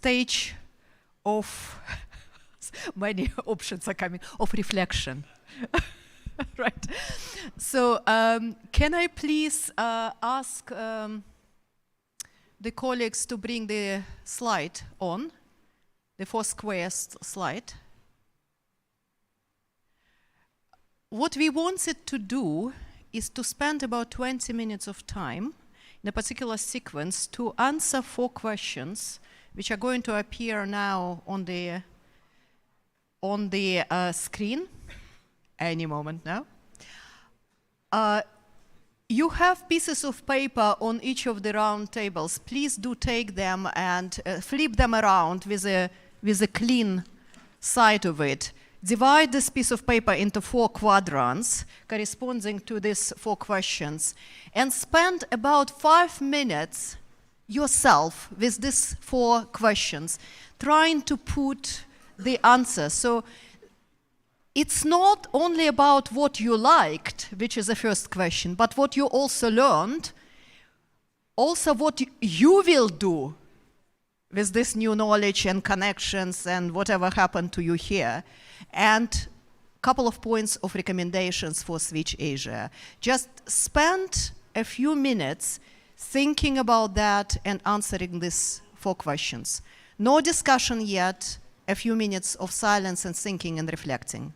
stage of many options are coming of reflection. Right. So can I please ask the colleagues to bring the slide on, the four squares slide. What we wanted to do is to spend about 20 minutes of time in a particular sequence to answer 4 questions, which are going to appear now on the screen any moment now. You have pieces of paper on each of the round tables. Please do take them and flip them around with a clean side of it. Divide this piece of paper into 4 quadrants corresponding to these 4 questions, and spend about 5 minutes yourself with these 4 questions, trying to put the answer. So it's not only about what you liked, which is the first question, but what you also learned, also what you will do with this new knowledge and connections and whatever happened to you here. And a couple of points of recommendations for Switch Asia. Just spend a few minutes thinking about that and answering these 4 questions. No discussion yet, a few minutes of silence and thinking and reflecting.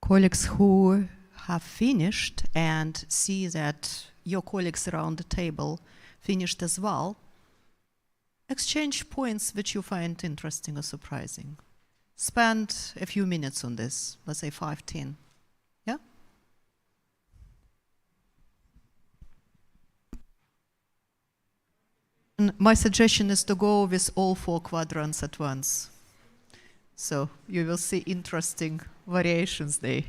colleagues who have finished and see that your colleagues around the table finished as well, exchange points which you find interesting or surprising. Spend a few minutes on this, let's say 5, 10. Yeah? And my suggestion is to go with all 4 quadrants at once. So you will see interesting variations there.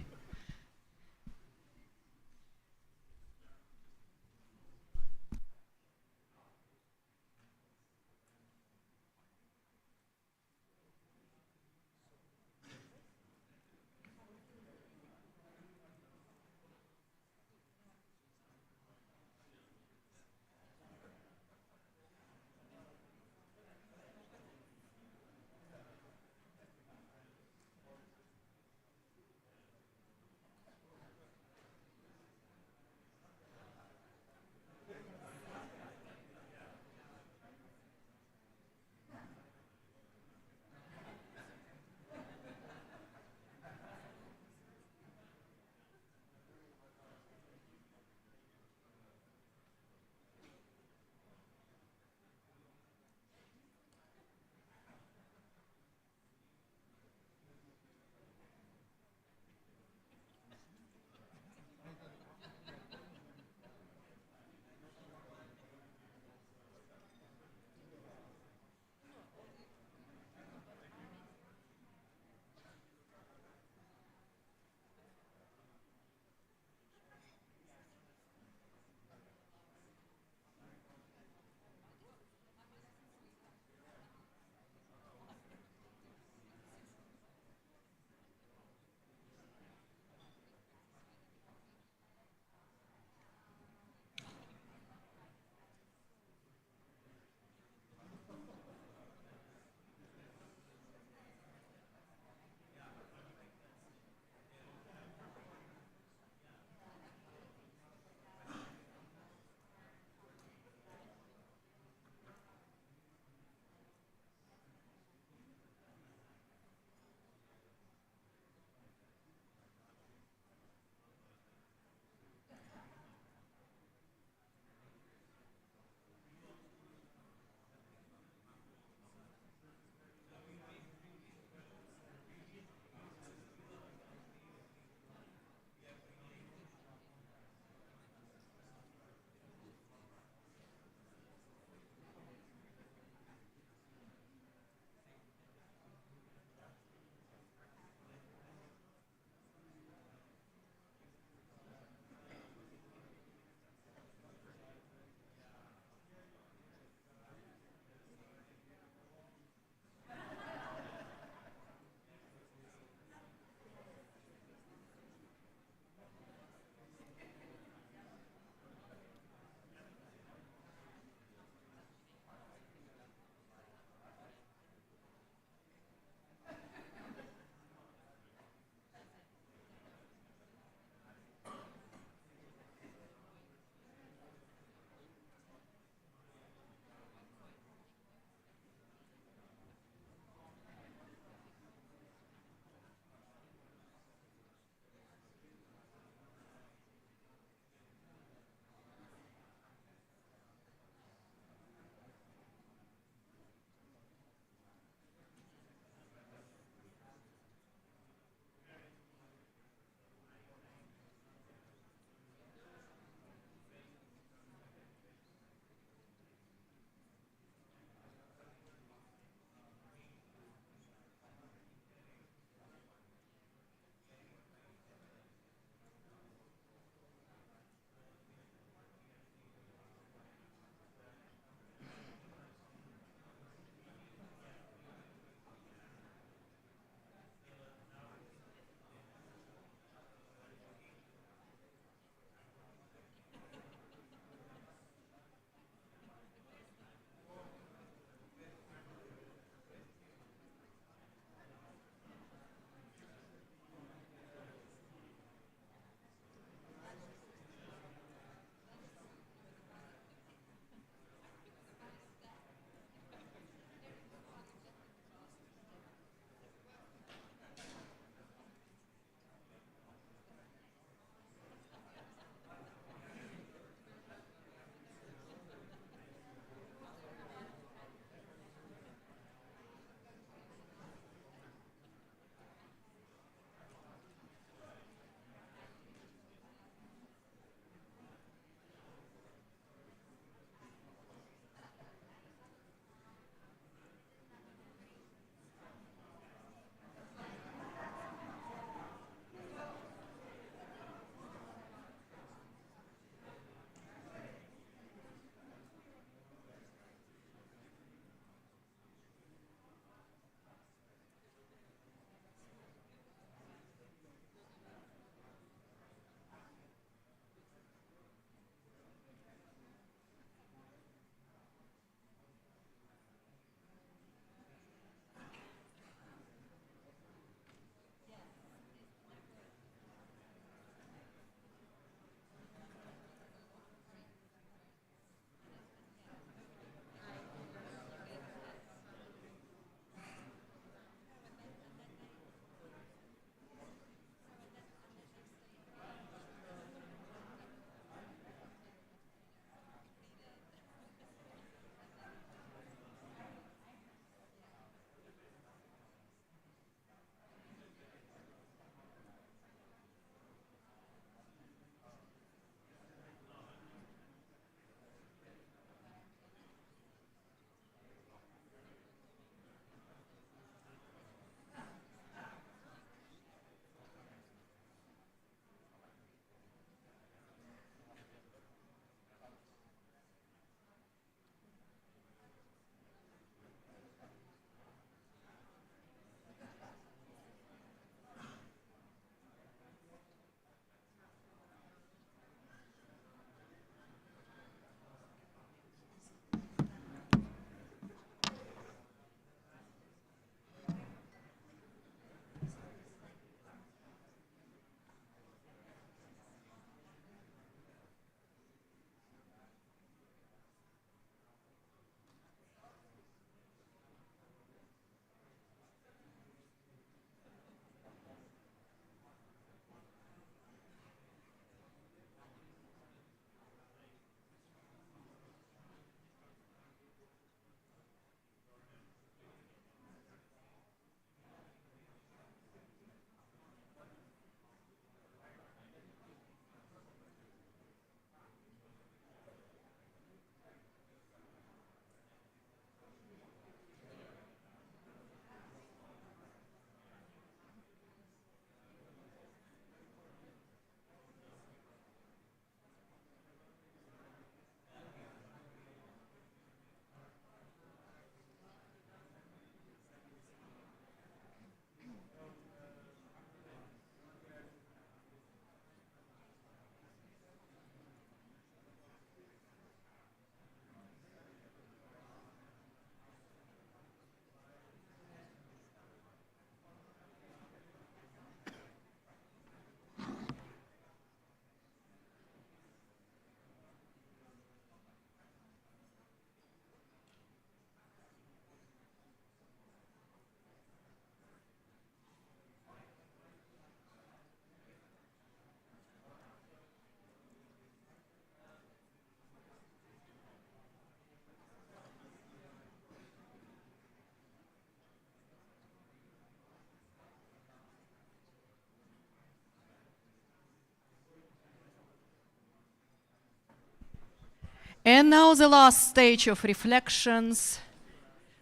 And now the last stage of reflections.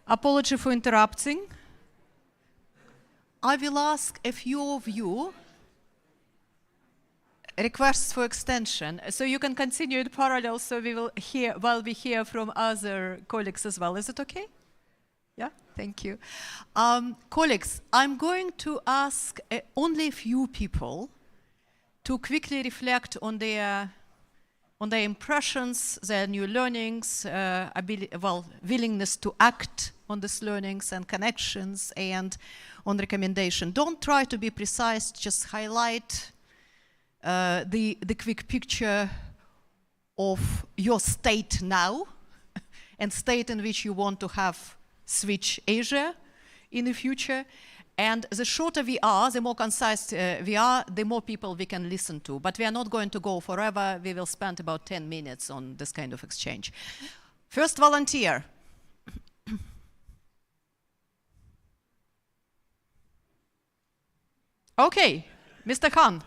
Apology for interrupting. I will ask a few of you requests for extension. So you can continue in parallel, so we will hear, while we hear from other colleagues as well. Is it okay? Yeah, thank you. Colleagues, I'm going to ask only a few people to quickly reflect on their impressions, their new learnings, willingness to act on these learnings and connections, and on recommendation. Don't try to be precise, just highlight the quick picture of your state now and state in which you want to have switch Asia in the future. And the shorter we are, the more concise we are, the more people we can listen to. But we are not going to go forever. We will spend about 10 minutes on this kind of exchange. First volunteer. Okay, Mr. Khan.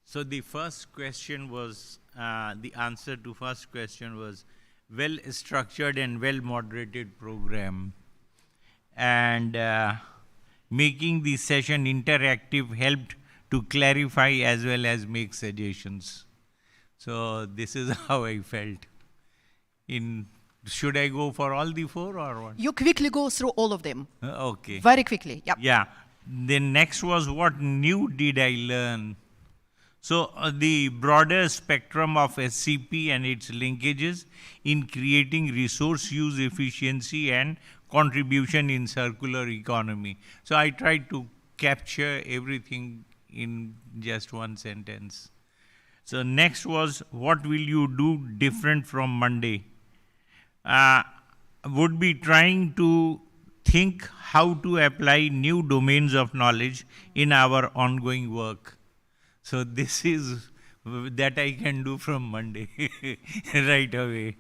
So the first question was, the answer to first question was well-structured and well-moderated program. And making the session interactive helped to clarify as well as make suggestions. So this is how I felt. Should I go for all the 4 or what? You quickly go through all of them. Okay. Very quickly, yeah. Yeah. Then next was, what new did I learn? So the broader spectrum of SCP and its linkages in creating resource use efficiency and contribution in circular economy. So I tried to capture everything in just one sentence. So next was, what will you do different from Monday? Would be trying to think how to apply new domains of knowledge in our ongoing work. So this is that I can do from Monday right away.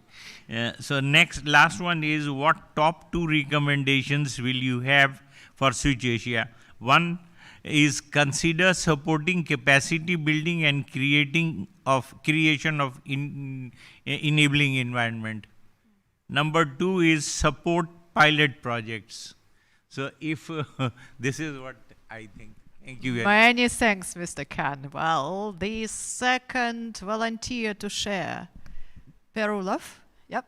So last one is, what top 2 recommendations will you have for Switch Asia? One is, consider supporting capacity building and creation of enabling environment. Number 2 is, support pilot projects. So if this is what I think. Thank you very much. Many thanks, Mr. Khan. Well, the second volunteer to share, Perulov. Yep.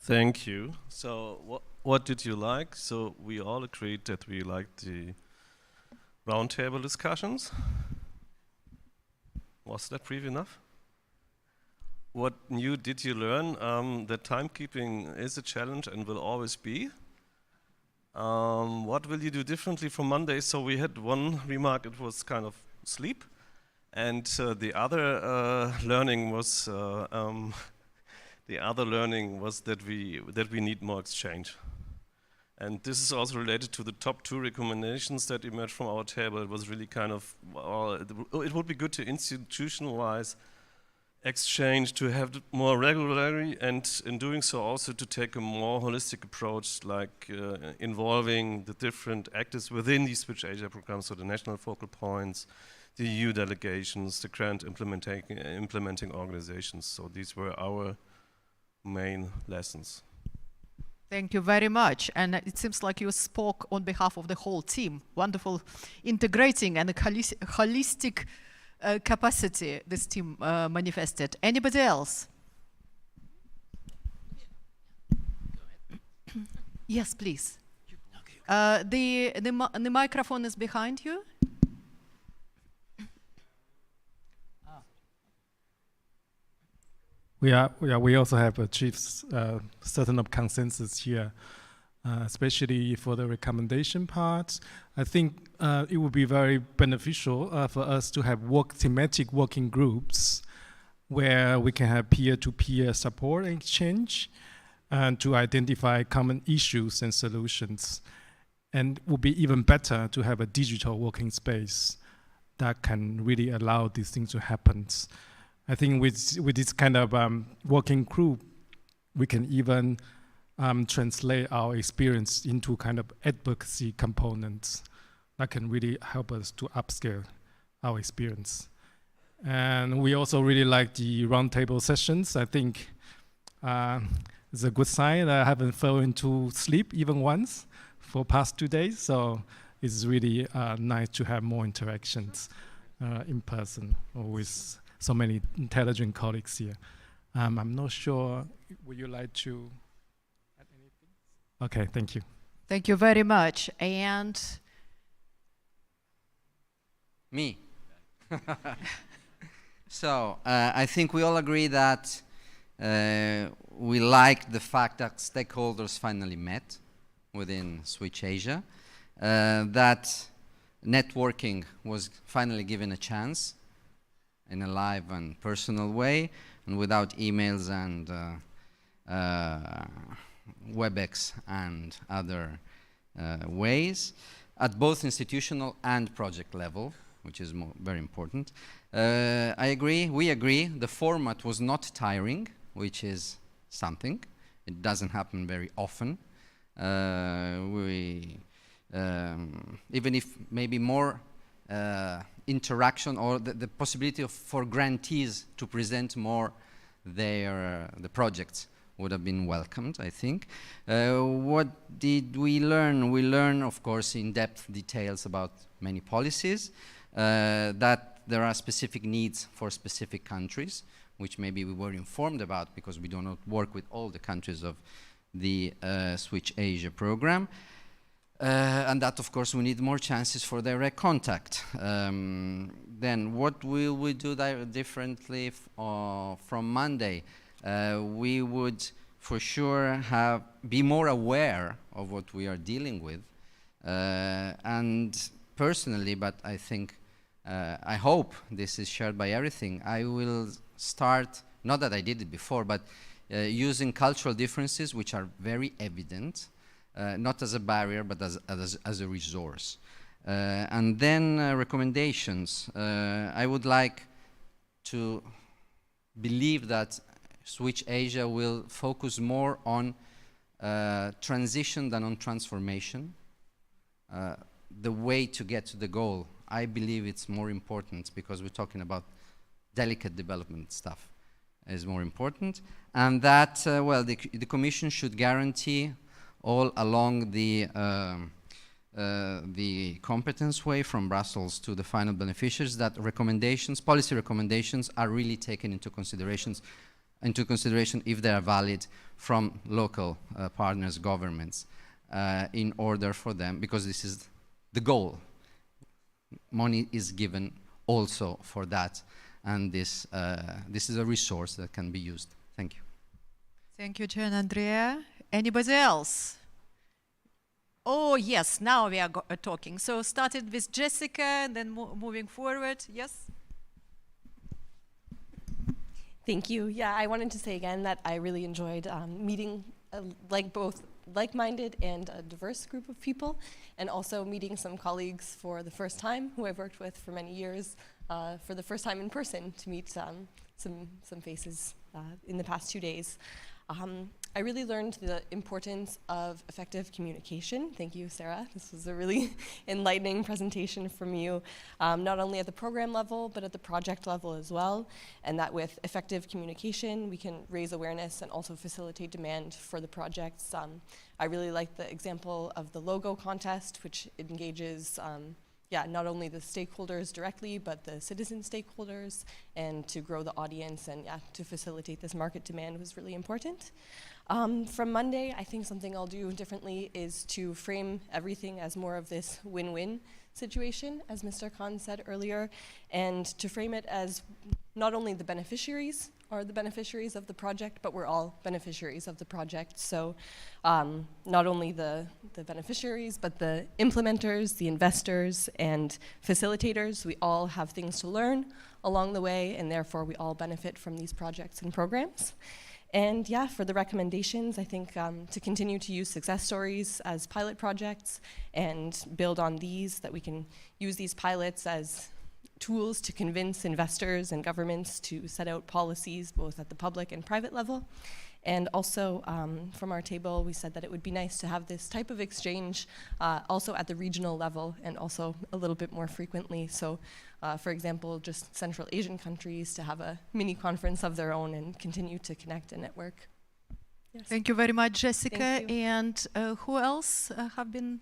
Thank you. So what did you like? So we all agreed that we liked the roundtable discussions. Was that brief enough? What new did you learn? That timekeeping is a challenge and will always be. What will you do differently from Monday? So we had one remark, it was kind of sleep. And the other learning was that we need more exchange. And this is also related to the top 2 recommendations that emerged from our table. It was really kind of, it would be good to institutionalize exchange, to have it more regularly, and in doing so also to take a more holistic approach, like involving the different actors within the Switch Asia program, so the national focal points, the EU delegations, the grant implementing organizations. So these were our main lessons. Thank you very much. And it seems like you spoke on behalf of the whole team. Wonderful integrating and a holistic capacity this team manifested. Anybody else? Yes, please. The microphone is behind you. We also have achieved certain of consensus here, especially for the recommendation part. I think it would be very beneficial for us to have thematic working groups where we can have peer-to-peer support and exchange and to identify common issues and solutions. And it would be even better to have a digital working space that can really allow these things to happen. I think with this kind of working group, we can even translate our experience into kind of advocacy components that can really help us to upscale our experience. And we also really like the roundtable sessions. I think it's a good sign that I haven't fallen into sleep even once for past 2 days. So it's really nice to have more interactions in person with so many intelligent colleagues here. I'm not sure, would you like to add anything? Okay, thank you. Thank you very much. And Me. So I think we all agree that we like the fact that stakeholders finally met within Switch Asia, that networking was finally given a chance in a live and personal way, and without emails and WebEx and other ways, at both institutional and project level, which is very important. I agree, we agree, the format was not tiring, which is something. It doesn't happen very often. Even if maybe more interaction or the possibility for grantees to present more the projects would have been welcomed, I think. What did we learn? We learned, of course, in-depth details about many policies, that there are specific needs for specific countries, which maybe we were informed about because we do not work with all the countries of the Switch Asia program. And that, of course, we need more chances for direct contact. Then what will we do differently from Monday? We would, for sure, be more aware of what we are dealing with. And personally, but I think, I hope this is shared by everything, I will start, not that I did it before, but using cultural differences, which are very evident, not as a barrier, but as a resource. And then recommendations. I would like to believe that Switch Asia will focus more on transition than on transformation. The way to get to the goal, I believe it's more important because we're talking about delicate development stuff is more important. And that, well, the Commission should guarantee all along the competence way from Brussels to the final beneficiaries that recommendations, policy recommendations are really taken into consideration if they are valid from local partners, governments, in order for them, because this is the goal. Money is given also for that, and this is a resource that can be used. Thank you. thank you, Gian Andrea. Anybody else? Oh, yes, now we are talking. So started with Jessica, and then moving forward. Yes? Thank you. Yeah, I wanted to say again that I really enjoyed meeting both like-minded and a diverse group of people, and also meeting some colleagues for the first time who I've worked with for many years, for the first time in person to meet some faces in the past 2 days. I really learned the importance of effective communication. Thank you, Sarah. This was a really enlightening presentation from you, not only at the program level, but at the project level as well. And that with effective communication, we can raise awareness and also facilitate demand for the projects. I really like the example of the logo contest, which engages not only the stakeholders directly, but the citizen stakeholders, and to grow the audience and to facilitate this market demand was really important. From Monday, I think something I'll do differently is to frame everything as more of this win-win situation, as Mr. Khan said earlier, and to frame it as not only the beneficiaries are the beneficiaries of the project, but we're all beneficiaries of the project. So not only the beneficiaries, but the implementers, the investors, and facilitators, we all have things to learn along the way, and therefore we all benefit from these projects and programs. And yeah, for the recommendations, I think to continue to use success stories as pilot projects and build on these, that we can use these pilots as tools to convince investors and governments to set out policies both at the public and private level. And also from our table, we said that it would be nice to have this type of exchange also at the regional level and also a little bit more frequently. So for example, just Central Asian countries to have a mini conference of their own and continue to connect and network. Yes. Thank you very much, Jessica. Thank you. And who else have been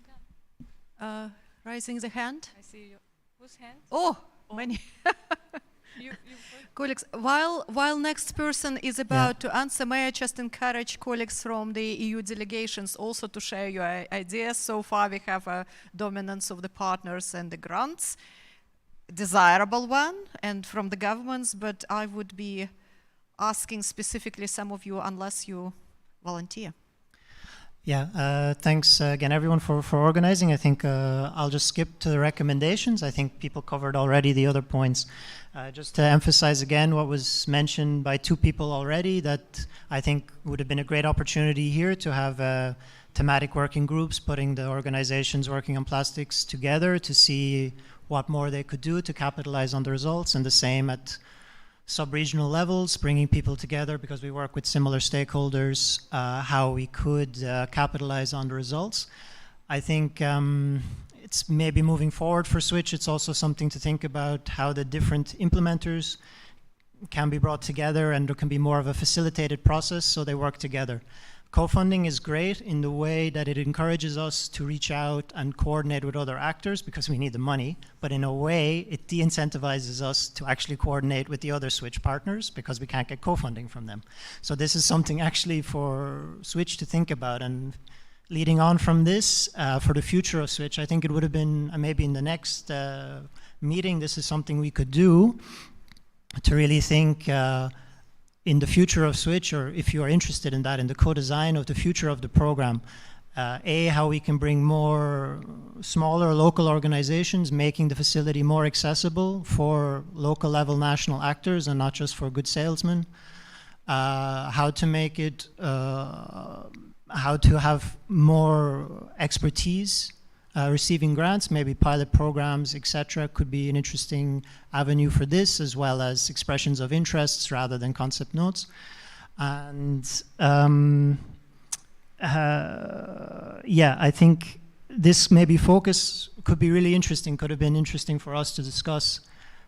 raising the hand? I see you. Whose hand? Oh, many. You Colleagues, while next person is about to answer, may I just encourage colleagues from the EU delegations also to share your ideas. So far we have a dominance of the partners and the grants, desirable one, and from the governments, but I would be asking specifically some of you unless you volunteer. Yeah, thanks again everyone for organizing. I think I'll just skip to the recommendations. I think people covered already the other points. Just to emphasize again what was mentioned by two people already, that I think would have been a great opportunity here to have thematic working groups putting the organizations working on plastics together to see what more they could do to capitalize on the results, and the same at sub-regional levels, bringing people together because we work with similar stakeholders, how we could capitalize on the results. I think it's maybe moving forward for Switch, it's also something to think about how the different implementers can be brought together and there can be more of a facilitated process so they work together. Co-funding is great in the way that it encourages us to reach out and coordinate with other actors because we need the money, but in a way it de-incentivizes us to actually coordinate with the other Switch partners because we can't get co-funding from them. So this is something actually for Switch to think about, and leading on from this, for the future of Switch, I think it would have been, maybe in the next meeting, this is something we could do to really think in the future of Switch, or if you are interested in that, in the co-design of the future of the program, how we can bring more smaller local organizations, making the facility more accessible for local level national actors and not just for good salesmen, how to make it, how to have more expertise receiving grants, maybe pilot programs, etc., could be an interesting avenue for this, as well as expressions of interests rather than concept notes. And yeah, I think this maybe focus could be really interesting, could have been interesting for us to discuss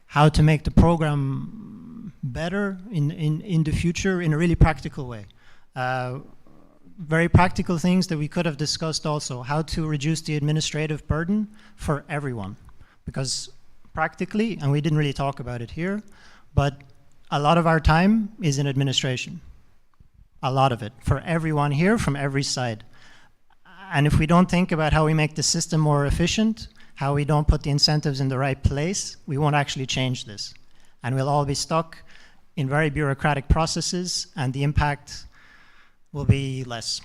how to make the program better in the future in a really practical way. Very practical things that we could have discussed also, how to reduce the administrative burden for everyone. Because practically, and we didn't really talk about it here, but a lot of our time is in administration. A lot of it, for everyone here from every side. And if we don't think about how we make the system more efficient, how we don't put the incentives in the right place, we won't actually change this. And we'll all be stuck in very bureaucratic processes, and the impact will be less.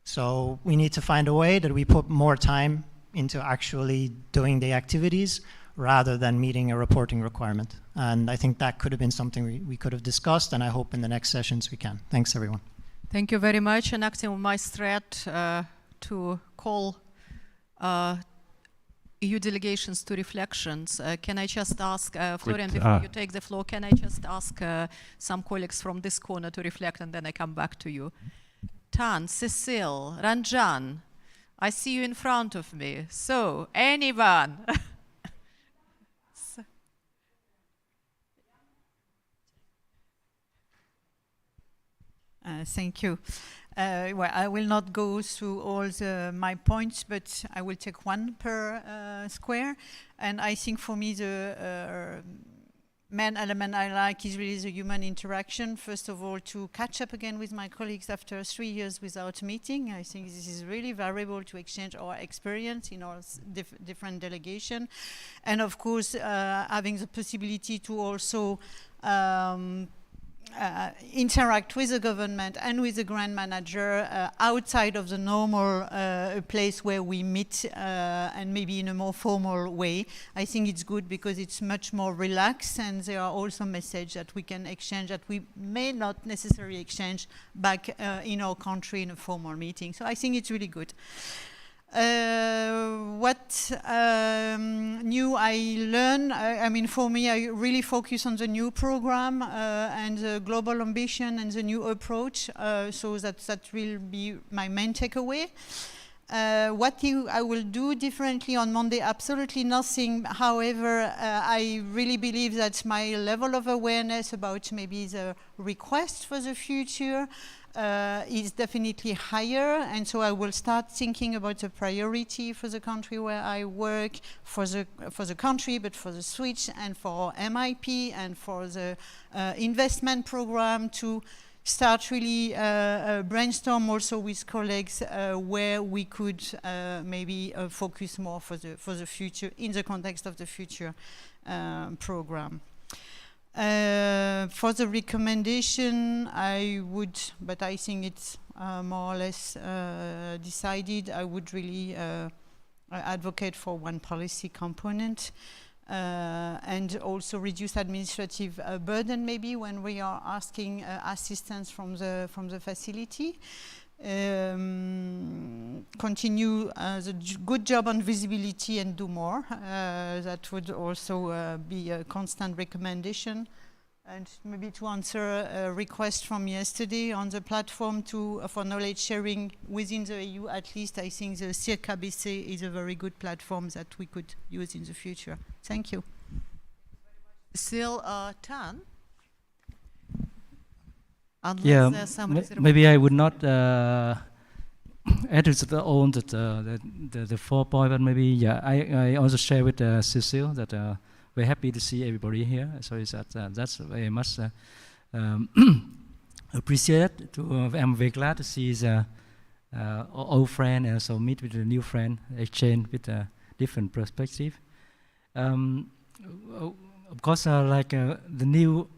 So we need to find a way that we put more time into actually doing the activities rather than meeting a reporting requirement. And I think that could have been something we could have discussed, and I hope in the next sessions we can. Thanks, everyone. Thank you very much. And acting on my threat to call EU delegations to reflections, can I just ask, Florian, before you take the floor, can I just ask some colleagues from this corner to reflect, and then I come back to you. Tan, Cecile, Ranjan, I see you in front of me. So, anyone? Thank you. Well, I will not go through all my points, but I will take one per square. And I think for me the main element I like is really the human interaction. First of all, to catch up again with my colleagues after 3 years without meeting. I think this is really valuable to exchange our experience in our different delegation. And of course, having the possibility to also interact with the government and with the grant manager outside of the normal place where we meet and maybe in a more formal way. I think it's good because it's much more relaxed, and there are also messages that we can exchange that we may not necessarily exchange back in our country in a formal meeting. So I think it's really good. What new I learn? I mean, for me, I really focus on the new program and the global ambition and the new approach. So that will be my main takeaway. What I will do differently on Monday? Absolutely nothing. However, I really believe that my level of awareness about maybe the request for the future is definitely higher, and so I will start thinking about the priority for the country where I work, for the country, but for the switch and for MIP and for the investment program to start really brainstorm also with colleagues where we could maybe focus more for the future in the context of the future program. For the recommendation, I would, but I think it's more or less decided, I would really advocate for one policy component and also reduce administrative burden maybe when we are asking assistance from the facility. Continue the good job on visibility and do more. That would also be a constant recommendation. And maybe to answer a request from yesterday on the platform for knowledge sharing within the EU, at least I think the CIRC-ABC is a very good platform that we could use in the future. Thank you. Still, Tan? Yeah, Unless some maybe I would not add to all the 4 points, but maybe I also share with Cecile that we're happy to see everybody here. So it's that's very much appreciated. I'm very glad to see the old friend and also meet with a new friend, exchange with a different perspective. Of course, like the new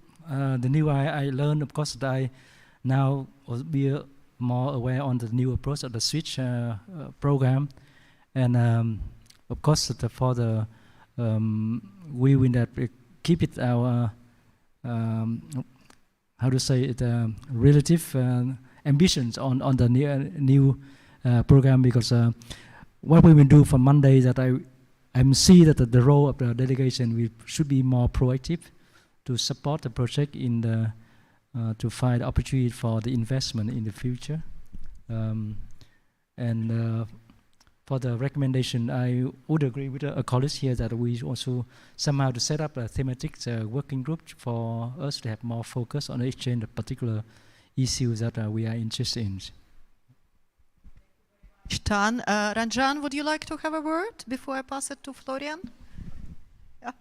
I learned, of course, that I now will be more aware on the new approach of the switch program, and of course, for the we will that keep it our how to say it relative ambitions on the new program, because what we will do for Monday that I see that the role of the delegation should be more proactive to support the project in the to find opportunity for the investment in the future, and for the recommendation, I would agree with a colleague here that we also somehow to set up a thematic working group for us to have more focus on the exchange of particular issues that we are interested in. Tan, Ranjan, would you like to have a word before I pass it to Florian? Yeah.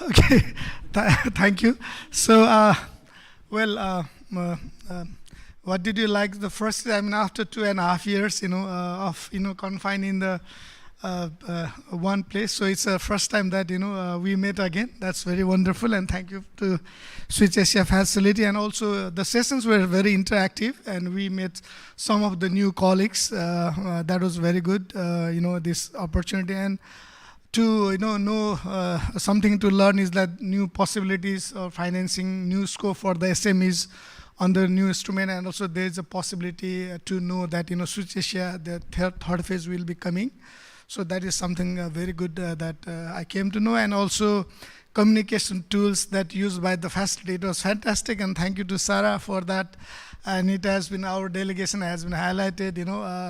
Okay, thank you. So, what did you like the first time after 2.5 years, of confined in the one place? So it's the first time that we met again. That's very wonderful, and thank you to Switch Asia facility. And also the sessions were very interactive, and we met some of the new colleagues. That was very good. This opportunity, and to know something to learn is that new possibilities of financing, new scope for the SMEs on the new instrument, and also there is a possibility to know that Switch Asia, the third phase will be coming. So that is something very good that I came to know, and also communication tools that used by the facility. It was fantastic, and thank you to Sarah for that. And it has been, our delegation has been highlighted,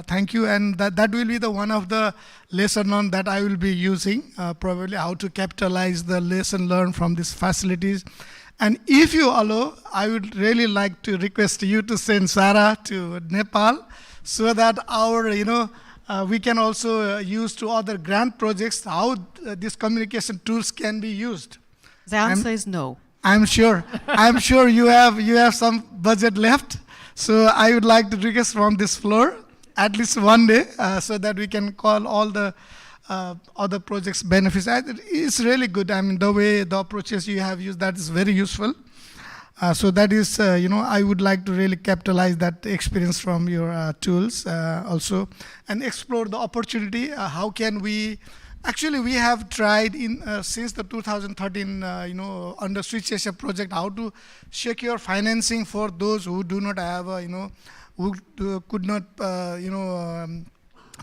thank you. And that will be the one of the lesson learned that I will be using, probably how to capitalize the lesson learned from these facilities. And if you allow, I would really like to request you to send Sarah to Nepal, so that our, we can also use to other grant projects how these communication tools can be used. The answer is no. I'm sure you have some budget left, so I would like to request from this floor at least one day, so that we can call all the other projects benefits. It's really good. I mean, the way the approaches you have used, that is very useful. So that is, I would like to really capitalize that experience from your tools also, and explore the opportunity. How can we? Actually, we have tried since the 2013, under Switch Asia project, how to secure financing for those who do not have, who could not,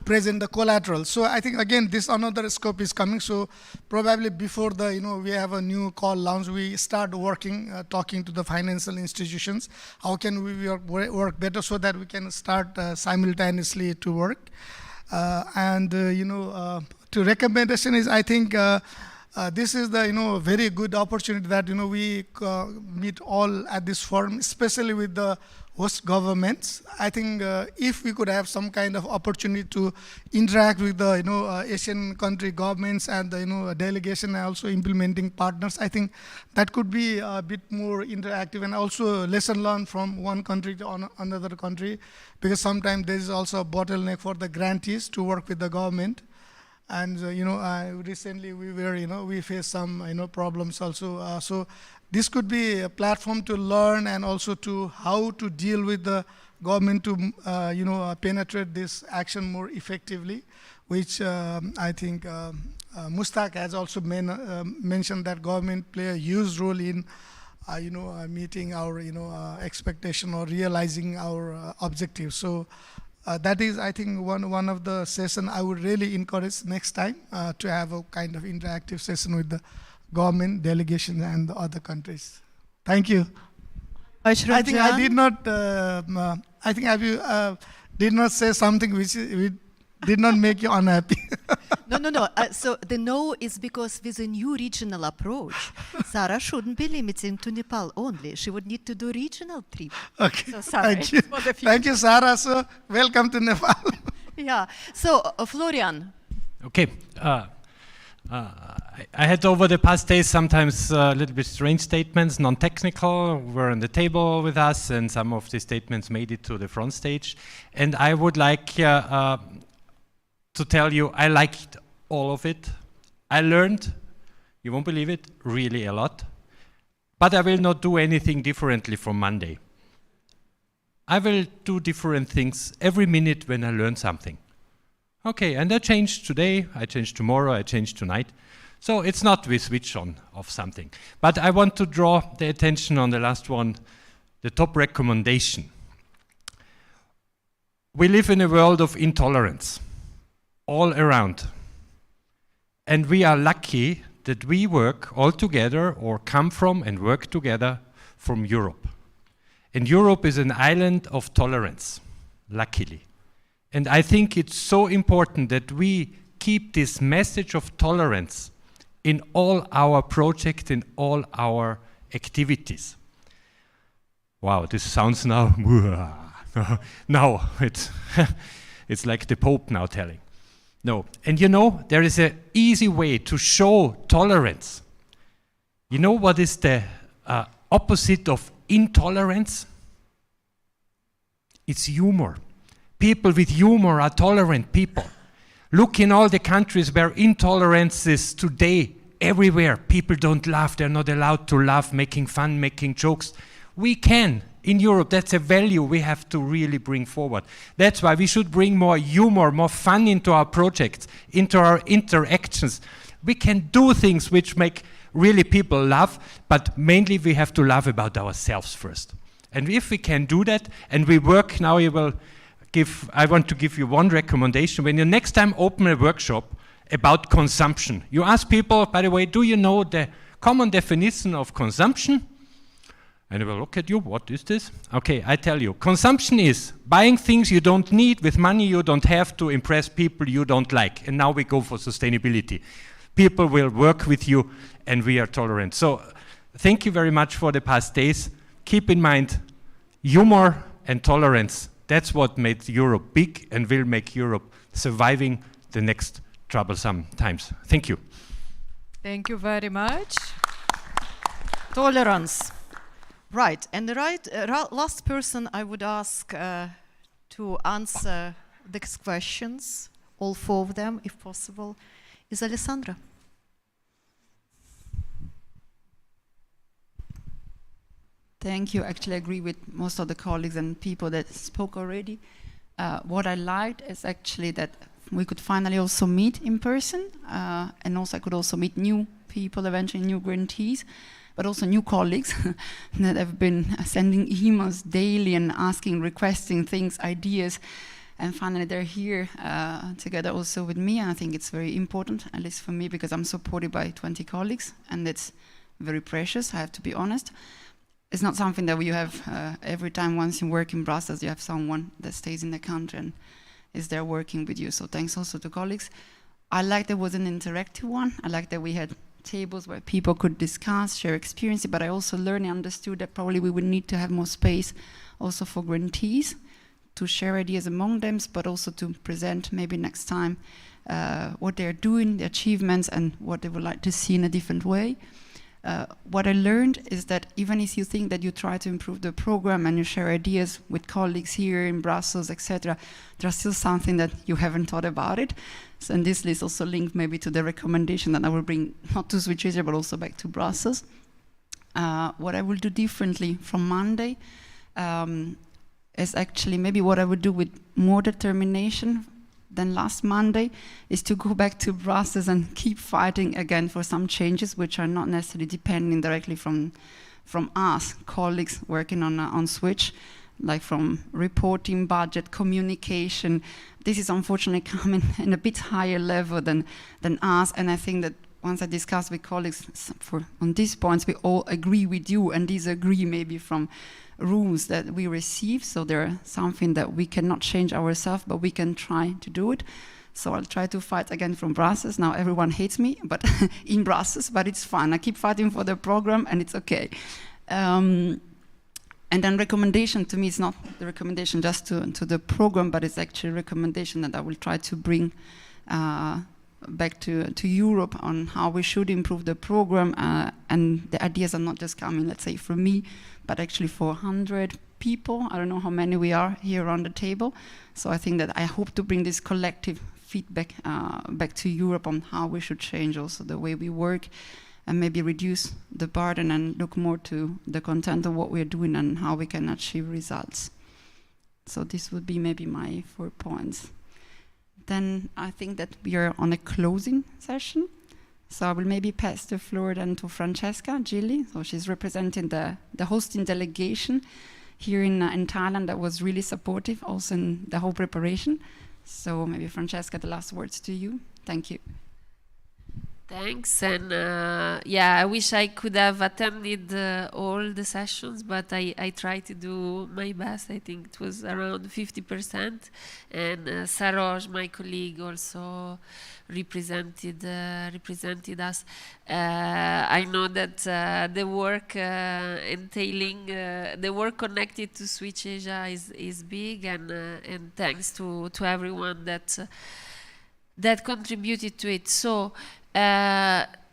present the collateral. So I think again this another scope is coming. So probably before the we have a new call launch, we start working, talking to the financial institutions. How can we work better so that we can start simultaneously to work? To recommendation is, I think this is the very good opportunity that we meet all at this forum, especially with the host governments. I think if we could have some kind of opportunity to interact with the Asian country governments and the delegation and also implementing partners, I think that could be a bit more interactive and also lesson learned from one country to another country, because sometimes there is also a bottleneck for the grantees to work with the government. And recently we faced some problems also. So this could be a platform to learn and also to how to deal with the government to penetrate this action more effectively, which I think Mushtaq has also mentioned that government play a huge role in meeting our expectation or realizing our objectives. So that is, I think, one of the session I would really encourage next time to have a kind of interactive session with the government, delegation, and the other countries. Thank you. I think I did not. I think I did not say something which did not make you unhappy. No. So the no is because with a new regional approach, Sarah shouldn't be limiting to Nepal only. She would need to do regional trip. Okay. So sorry. Thank you. Thank you, Sarah. So welcome to Nepal. Yeah. So Florian. Okay. I had over the past days sometimes a little bit strange statements, non-technical, were on the table with us, and some of the statements made it to the front stage. And I would like to tell you, I liked all of it. I learned, you won't believe it, really a lot. But I will not do anything differently from Monday. I will do different things every minute when I learn something. Okay, and I changed today, I changed tomorrow, I changed tonight. So it's not we switch on of something. But I want to draw the attention on the last one, the top recommendation. We live in a world of intolerance all around. And we are lucky that we work all together or come from and work together from Europe. And Europe is an island of tolerance, luckily. And I think it's so important that we keep this message of tolerance in all our projects, in all our activities. Wow, this sounds now, no, it's like the Pope now telling. No, and there is an easy way to show tolerance. You know what is the opposite of intolerance? It's humor. People with humor are tolerant people. Look in all the countries where intolerance is today everywhere. People don't laugh. They're not allowed to laugh, making fun, making jokes. We can. In Europe, that's a value we have to really bring forward. That's why we should bring more humor, more fun into our projects, into our interactions. We can do things which make really people laugh, but mainly we have to laugh about ourselves first. And if we can do that, and we work now, I want to give you one recommendation. When you next time open a workshop about consumption, you ask people, by the way, do you know the common definition of consumption? And they will look at you, what is this? Okay, I tell you, consumption is buying things you don't need with money you don't have to impress people you don't like. And now we go for sustainability. People will work with you and we are tolerant. So thank you very much for the past days. Keep in mind, humor and tolerance. That's what made Europe big and will make Europe surviving the next troublesome times. Thank you. Thank you very much. Tolerance. Right, and the last person I would ask to answer these questions, all four of them, if possible, is Alessandra. Thank you. Actually, I agree with most of the colleagues and people that spoke already. What I liked is actually that we could finally also meet in person, and also I could also meet new people, eventually new grantees, but also new colleagues that have been sending emails daily and asking, requesting things, ideas. And finally, they're here together also with me, and I think it's very important, at least for me, because I'm supported by 20 colleagues, and it's very precious, I have to be honest. It's not something that you have every time once you work in Brussels, you have someone that stays in the country and is there working with you. So thanks also to colleagues. I like there was an interactive one. I like that we had tables where people could discuss, share experience, but I also learned and understood that probably we would need to have more space also for grantees to share ideas among them, but also to present maybe next time what they're doing, the achievements, and what they would like to see in a different way. What I learned is that even if you think that you try to improve the program and you share ideas with colleagues here in Brussels, etc., there's still something that you haven't thought about it. So, and this is also linked maybe to the recommendation that I will bring not to Switch Asia, but also back to Brussels. What I will do differently from Monday is actually maybe what I would do with more determination than last Monday is to go back to Brussels and keep fighting again for some changes which are not necessarily depending directly from us, colleagues working on Switch, like from reporting, budget, communication. This is unfortunately coming in a bit higher level than us, and I think that once I discuss with colleagues on these points, we all agree with you and disagree maybe from rules that we receive, so they're something that we cannot change ourselves, but we can try to do it. So I'll try to fight again from Brussels. Now everyone hates me, but in Brussels, but it's fine. I keep fighting for the program and it's okay. And then recommendation, to me, it's not the recommendation just to the program, but it's actually a recommendation that I will try to bring back to Europe on how we should improve the program, and the ideas are not just coming, let's say, from me, but actually for 100 people. I don't know how many we are here around the table. So I think that I hope to bring this collective feedback back to Europe on how we should change also the way we work and maybe reduce the burden and look more to the content of what we're doing and how we can achieve results. So this would be maybe my 4 points. Then I think that we are on a closing session. So I will maybe pass the floor then to Francesca Gilli. So she's representing the hosting delegation here in Thailand that was really supportive also in the whole preparation. So maybe Francesca, the last words to you. Thank you. Thanks, and yeah, I wish I could have attended all the sessions, but I tried to do my best. I think it was around 50%, and Saroj, my colleague, also represented us. I know that the work entailing the work connected to Switch Asia is big, and thanks to everyone that contributed to it. So.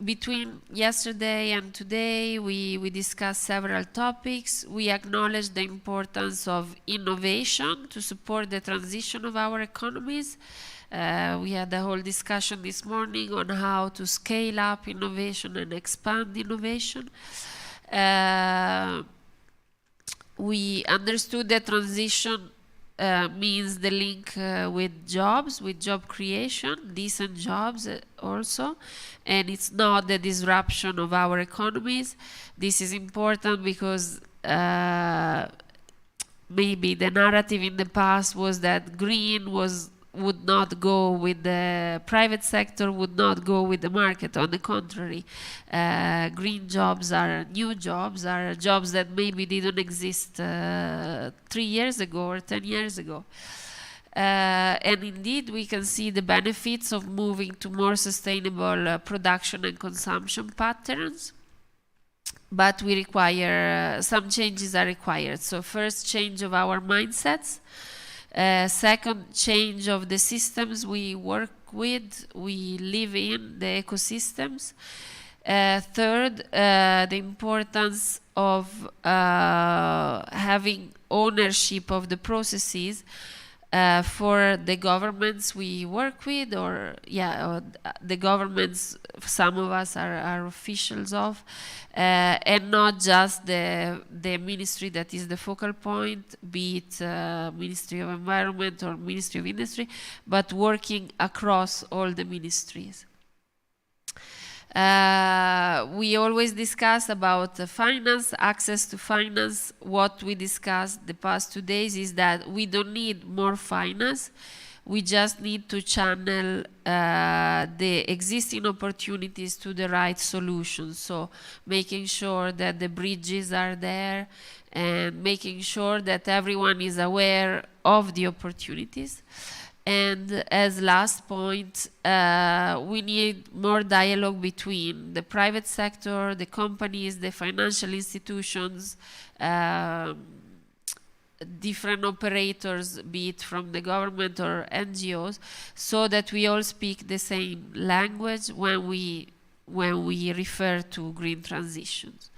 Between yesterday and today, we discussed several topics. We acknowledged the importance of innovation to support the transition of our economies. We had a whole discussion this morning on how to scale up innovation and expand innovation. We understood that transition means the link with jobs, with job creation, decent jobs also, and it's not the disruption of our economies. This is important because maybe the narrative in the past was that green would not go with the private sector, would not go with the market. On the contrary, green jobs are new jobs, are jobs that maybe didn't exist 3 years ago or 10 years ago. And indeed, we can see the benefits of moving to more sustainable production and consumption patterns. But we require, some changes are required. So first, change of our mindsets. Second, change of the systems we work with, we live in, the ecosystems. Third, the importance of having ownership of the processes for the governments we work with, or the governments some of us are officials of, and not just the ministry that is the focal point, be it Ministry of Environment or Ministry of Industry, but working across all the ministries. We always discuss about finance, access to finance. What we discussed the past 2 days is that we don't need more finance. We just need to channel the existing opportunities to the right solutions. So making sure that the bridges are there and making sure that everyone is aware of the opportunities. And as last point, we need more dialogue between the private sector, the companies, the financial institutions, different operators, be it from the government or NGOs, so that we all speak the same language when we refer to green transitions.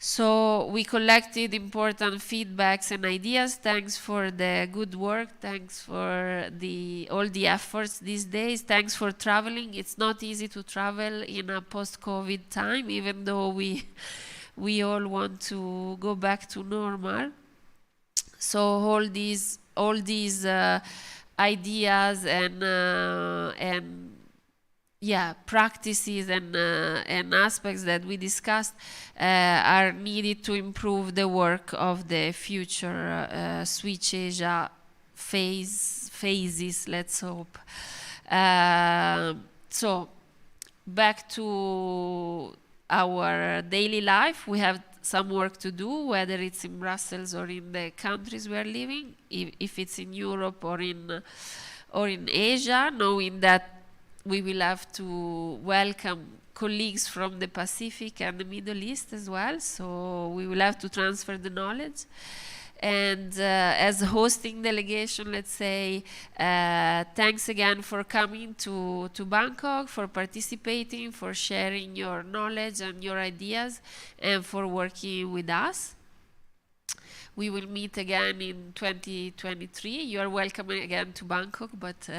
So we collected important feedbacks and ideas. Thanks for the good work. Thanks for all the efforts these days. Thanks for traveling. It's not easy to travel in a post-COVID time, even though we all want to go back to normal. So all these ideas and practices and aspects that we discussed are needed to improve the work of the future Switch Asia phases, let's hope. So back to our daily life. We have some work to do, whether it's in Brussels or in the countries we are living, if it's in Europe or in Asia, knowing that we will have to welcome colleagues from the Pacific and the Middle East as well, so we will have to transfer the knowledge. And as a hosting delegation, let's say, thanks again for coming to Bangkok, for participating, for sharing your knowledge and your ideas, and for working with us. We will meet again in 2023. You are welcome again to Bangkok, but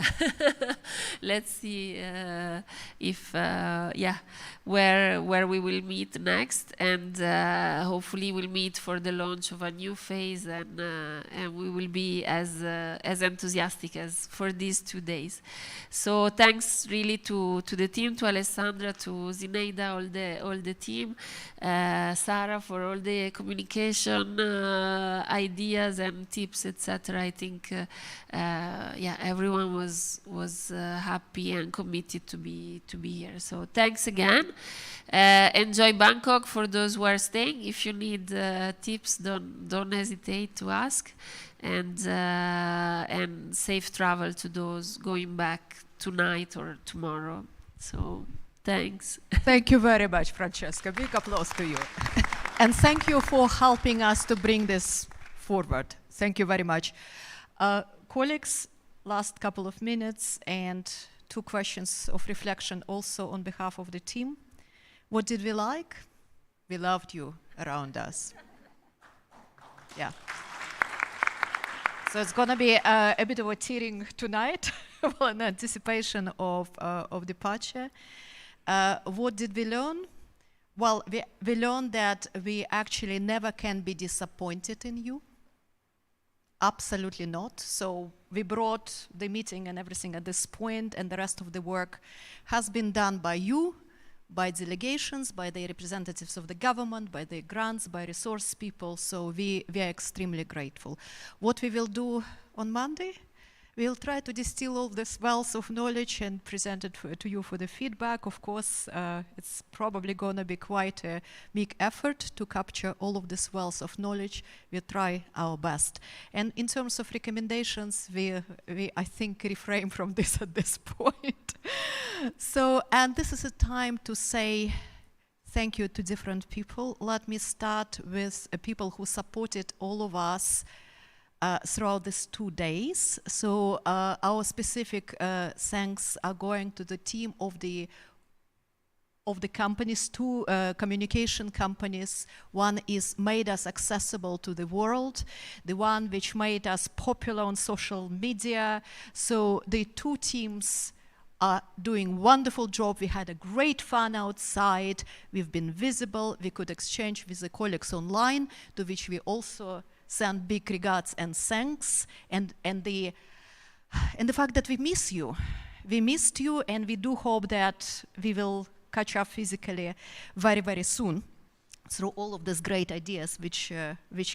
let's see where we will meet next, and hopefully we'll meet for the launch of a new phase, and we will be as enthusiastic as for these 2 days. So thanks really to the team, to Alessandra, to Zineida, all the team, Sarah for all the communication ideas and tips, etc. I think everyone was happy and committed to be here. So thanks again. Enjoy Bangkok for those who are staying. If you need tips, don't hesitate to ask, and safe travel to those going back tonight or tomorrow. So thanks. Thank you very much, Francesca. Big applause to you. And thank you for helping us to bring this forward. Thank you very much. Colleagues, last couple of minutes and 2 questions of reflection also on behalf of the team. What did we like? We loved you around us. Yeah. So it's going to be a bit of a tearing tonight in anticipation of departure. What did we learn? Well, we learned that we actually never can be disappointed in you. Absolutely not. So we brought the meeting and everything at this point, and the rest of the work has been done by you, by delegations, by the representatives of the government, by the grants, by resource people. So we are extremely grateful. What we will do on Monday? We'll try to distill all this wealth of knowledge and present it to you for the feedback. Of course, it's probably going to be quite a big effort to capture all of this wealth of knowledge. We'll try our best. And in terms of recommendations, we I think, refrain from this at this point. So, and this is a time to say thank you to different people. Let me start with people who supported all of us throughout these 2 days. So our specific thanks are going to the team of the companies, 2 communication companies. One is made us accessible to the world, the one which made us popular on social media. So the 2 teams are doing wonderful job. We had a great fun outside. We've been visible. We could exchange with the colleagues online, to which we also send big regards and thanks, and the fact that we miss you. We missed you, and we do hope that we will catch up physically very, very soon through all of these great ideas which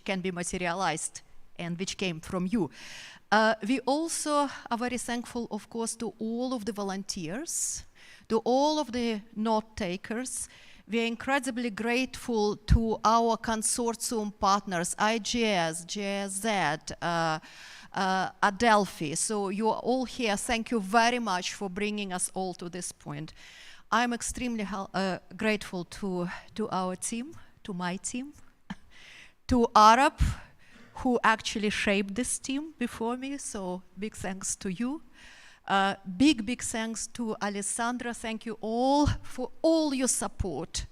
can be materialized and which came from you. We also are very thankful, of course, to all of the volunteers, to all of the note takers. We are incredibly grateful to our consortium partners, IGS, GSZ, Adelphi. So you are all here. Thank you very much for bringing us all to this point. I'm extremely grateful to our team, to my team, to Arab, who actually shaped this team before me, so big thanks to you. Big thanks to Alessandra. Thank you all for all your support,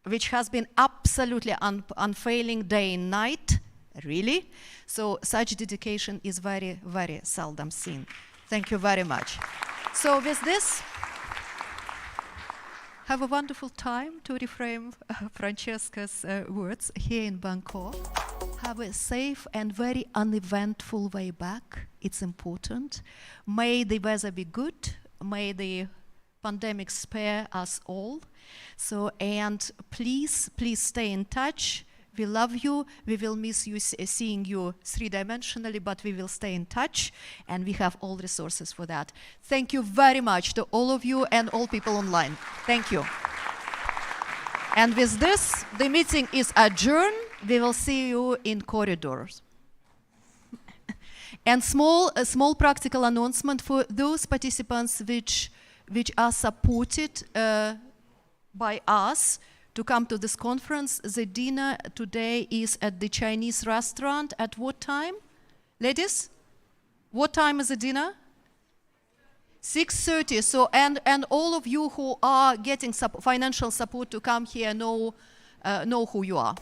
which has been absolutely unfailing day and night, really. So such dedication is very, very seldom seen. Thank you very much. So with this, have a wonderful time, to reframe Francesca's words, here in Bangkok. Have a safe and very uneventful way back. It's important. May the weather be good. May the pandemic spare us all. So, and please stay in touch. We love you. We will miss you, seeing you three-dimensionally, but we will stay in touch, and we have all resources for that. Thank you very much to all of you and all people online. Thank you. And with this, the meeting is adjourned. We will see you in corridors. And a small practical announcement for those participants which are supported by us to come to this conference. The dinner today is at the Chinese restaurant. At what time? Ladies, what time is the dinner? 6:30. So, and all of you who are getting financial support to come here know who you are.